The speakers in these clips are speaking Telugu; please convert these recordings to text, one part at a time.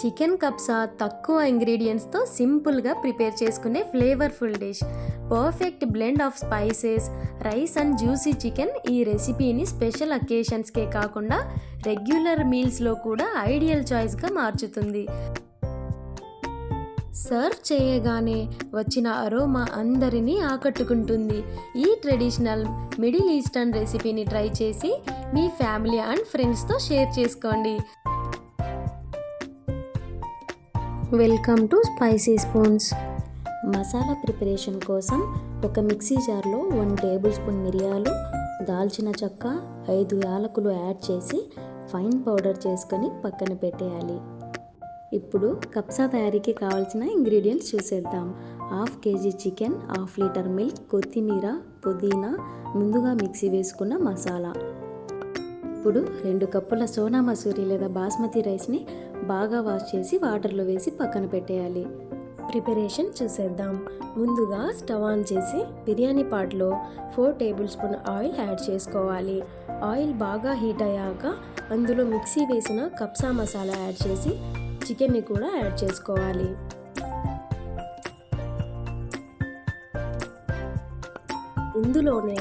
చికెన్ కబ్సా తక్కువ ఇంగ్రీడియంట్స్తో సింపుల్గా ప్రిపేర్ చేసుకునే flavourful dish. Perfect blend of spices, rice and juicy chicken ఈ రెసిపీని స్పెషల్ అకేషన్స్కే కాకుండా రెగ్యులర్ మీల్స్లో కూడా ఐడియల్ చాయిస్గా మార్చుతుంది. సర్వ్ చేయగానే వచ్చిన అరోమా అందరినీ ఆకట్టుకుంటుంది. ఈ ట్రెడిషనల్ మిడిల్ ఈస్టర్న్ రెసిపీని ట్రై చేసి మీ ఫ్యామిలీ అండ్ ఫ్రెండ్స్తో షేర్ చేసుకోండి. Welcome to spicy spoons. Masala preparation కోసం ఒక మిక్సీ జార్లో 1 టేబుల్ స్పూన్ మిరియాలు, దాల్చిన చెక్క, 5 యాలకులు యాడ్ చేసి ఫైన్ పౌడర్ చేసుకొని పక్కన పెట్టేయాలి. ఇప్పుడు కబ్సా తయారీకి కావాల్సిన ఇంగ్రీడియంట్స్ చూసేద్దాం. 1/2 కేజీ చికెన్, 1/2 లీటర్ మిల్క్, కొత్తిమీర, పుదీనా, ముందుగా మిక్సీ వేసుకున్న మసాలా. ఇప్పుడు 2 కప్పుల సోనా మసూరి లేదా బాస్మతి రైస్ని బాగా వాష్ చేసి వాటర్లో వేసి పక్కన పెట్టేయాలి. ప్రిపరేషన్ చూసేద్దాం. ముందుగా స్టవ్ ఆన్ చేసి బిర్యానీ పాట్లో 4 టేబుల్ స్పూన్ ఆయిల్ యాడ్ చేసుకోవాలి. ఆయిల్ బాగా హీట్ అయ్యాక అందులో మిక్సీ వేసిన కబ్సా మసాలా యాడ్ చేసి చికెన్ని కూడా యాడ్ చేసుకోవాలి. ఇందులోనే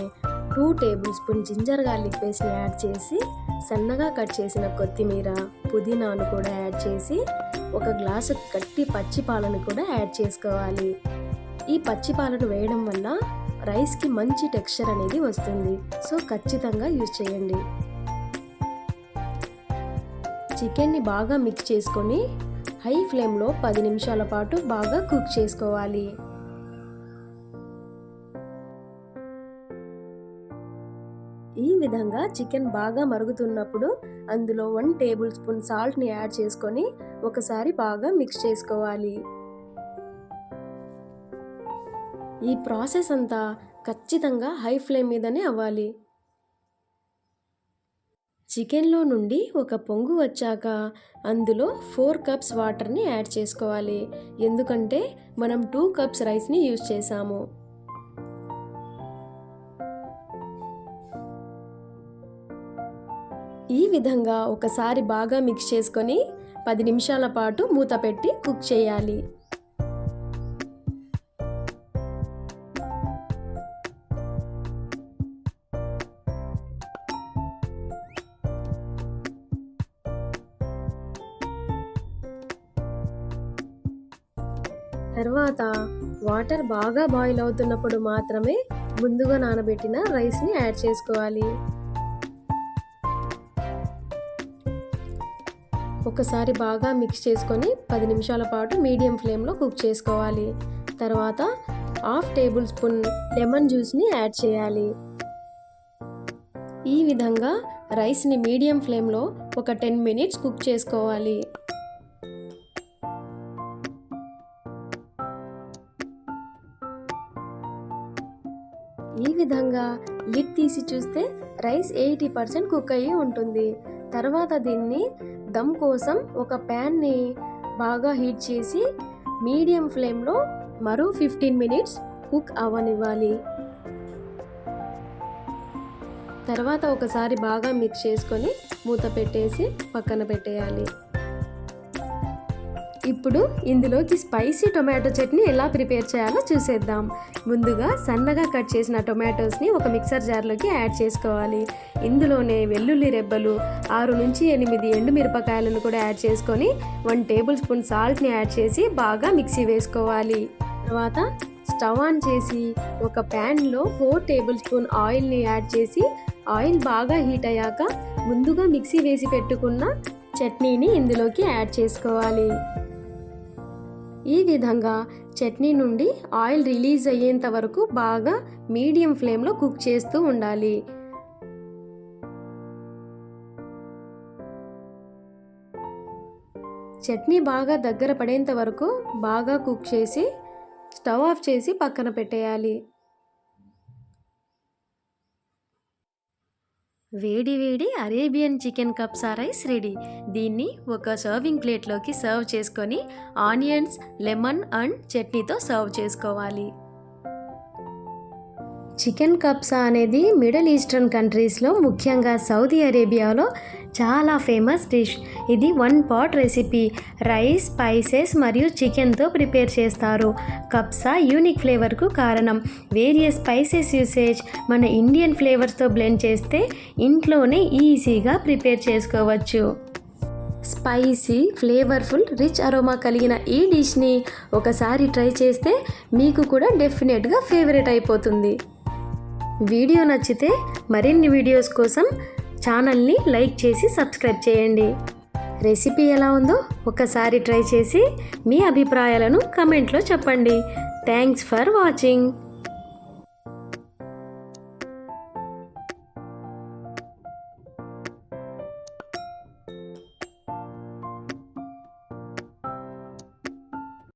2 టేబుల్ స్పూన్ జింజర్ గార్లిక్ పేస్ట్ని యాడ్ చేసి సన్నగా కట్ చేసిన కొత్తిమీర, పుదీనాను కూడా యాడ్ చేసి 1 గ్లాసు గట్టి పచ్చి పాలను కూడా యాడ్ చేసుకోవాలి. ఈ పచ్చి పాలను వేయడం వల్ల రైస్కి మంచి టెక్స్చర్ అనేది వస్తుంది. సో ఖచ్చితంగా యూజ్ చేయండి. చికెన్ని బాగా మిక్స్ చేసుకొని హై ఫ్లేమ్లో 10 నిమిషాల పాటు బాగా కుక్ చేసుకోవాలి. ఈ విధంగా చికెన్ బాగా మరుగుతున్నప్పుడు అందులో 1 టేబుల్ స్పూన్ సాల్ట్ని యాడ్ చేసుకొని ఒకసారి బాగా మిక్స్ చేసుకోవాలి. ఈ ప్రాసెస్ అంతా ఖచ్చితంగా హై ఫ్లేమ్ మీదనే అవ్వాలి. చికెన్లో నుండి ఒక పొంగు వచ్చాక అందులో 4 కప్స్ వాటర్ని యాడ్ చేసుకోవాలి. ఎందుకంటే మనం 2 కప్స్ రైస్ని యూజ్ చేసాము. ఈ విధంగా ఒకసారి బాగా మిక్స్ చేసుకొని 10 నిమిషాల పాటు మూత పెట్టి కుక్ చేయాలి. తర్వాత వాటర్ బాగా బాయిల్ అవుతున్నప్పుడు మాత్రమే ముందుగా నానబెట్టిన రైస్ని యాడ్ చేసుకోవాలి. ఒకసారి బాగా మిక్స్ చేసుకొని 10 నిమిషాల పాటు మీడియం ఫ్లేమ్లో కుక్ చేసుకోవాలి. తర్వాత 1/2 టేబుల్ స్పూన్ లెమన్ జ్యూస్ని యాడ్ చేయాలి. ఈ విధంగా రైస్ని మీడియం ఫ్లేమ్లో ఒక 10 మినిట్స్ కుక్ చేసుకోవాలి. ఈ విధంగా లిడ్ తీసి చూస్తే రైస్ 80% కుక్ అయ్యి ఉంటుంది. తర్వాత దీన్ని దమ్ కోసం ఒక ప్యాన్ని బాగా హీట్ చేసి మీడియం ఫ్లేమ్లో మరో 15 మినిట్స్ కుక్ అవ్వనివ్వాలి. తర్వాత ఒకసారి బాగా మిక్స్ చేసుకొని మూత పెట్టేసి పక్కన పెట్టేయాలి. ఇప్పుడు ఇందులోకి స్పైసీ టొమాటో చట్నీ ఎలా ప్రిపేర్ చేయాలో చూసేద్దాం. ముందుగా సన్నగా కట్ చేసిన టొమాటోస్ని ఒక మిక్సర్ జార్లోకి యాడ్ చేసుకోవాలి. ఇందులోనే వెల్లుల్లి రెబ్బలు, 6 నుంచి 8 ఎండుమిరపకాయలను కూడా యాడ్ చేసుకొని 1 టేబుల్ స్పూన్ సాల్ట్ని యాడ్ చేసి బాగా మిక్సీ వేసుకోవాలి. తర్వాత స్టవ్ ఆన్ చేసి ఒక ప్యాన్లో 4 టేబుల్ స్పూన్ ఆయిల్ని యాడ్ చేసి ఆయిల్ బాగా హీట్ అయ్యాక ముందుగా మిక్సీ వేసి పెట్టుకున్న చట్నీని ఇందులోకి యాడ్ చేసుకోవాలి. ఈ విధంగా చట్నీ నుండి ఆయిల్ రిలీజ్ అయ్యేంత వరకు బాగా మీడియం ఫ్లేమ్లో కుక్ చేస్తూ ఉండాలి. చట్నీ బాగా దగ్గర పడేంత వరకు బాగా కుక్ చేసి స్టవ్ ఆఫ్ చేసి పక్కన పెట్టేయాలి. వేడి వేడి అరేబియన్ చికెన్ కబ్సా రైస్ రెడీ. దీన్ని ఒక సర్వింగ్ ప్లేట్లోకి సర్వ్ చేసుకొని ఆనియన్స్, లెమన్ అండ్ చట్నీతో సర్వ్ చేసుకోవాలి. చికెన్ కబ్సా అనేది మిడిల్ ఈస్టర్న్ కంట్రీస్లో ముఖ్యంగా సౌదీ అరేబియాలో చాలా ఫేమస్ డిష్. ఇది 1 పాట్ రెసిపీ. రైస్, స్పైసెస్ మరియు చికెన్తో ప్రిపేర్ చేస్తారు. కబ్సా యూనిక్ ఫ్లేవర్కు కారణం. వేరియస్ స్పైసెస్ యూసేజ్ మన ఇండియన్ ఫ్లేవర్స్తో బ్లెండ్ చేస్తే ఇంట్లోనే ఈజీగా ప్రిపేర్ చేసుకోవచ్చు. స్పైసీ, ఫ్లేవర్ఫుల్, రిచ్ అరోమా కలిగిన ఈ డిష్ని ఒకసారి ట్రై చేస్తే మీకు కూడా డెఫినెట్గా ఫేవరెట్ అయిపోతుంది. వీడియో నచ్చితే మరిన్ని వీడియోస్ కోసం ఛానల్ని లైక్ చేసి సబ్స్క్రైబ్ చేయండి. రెసిపీ ఎలా ఉందో ఒకసారి ట్రై చేసి మీ అభిప్రాయాలను కమెంట్లో చెప్పండి. Thanks for watching.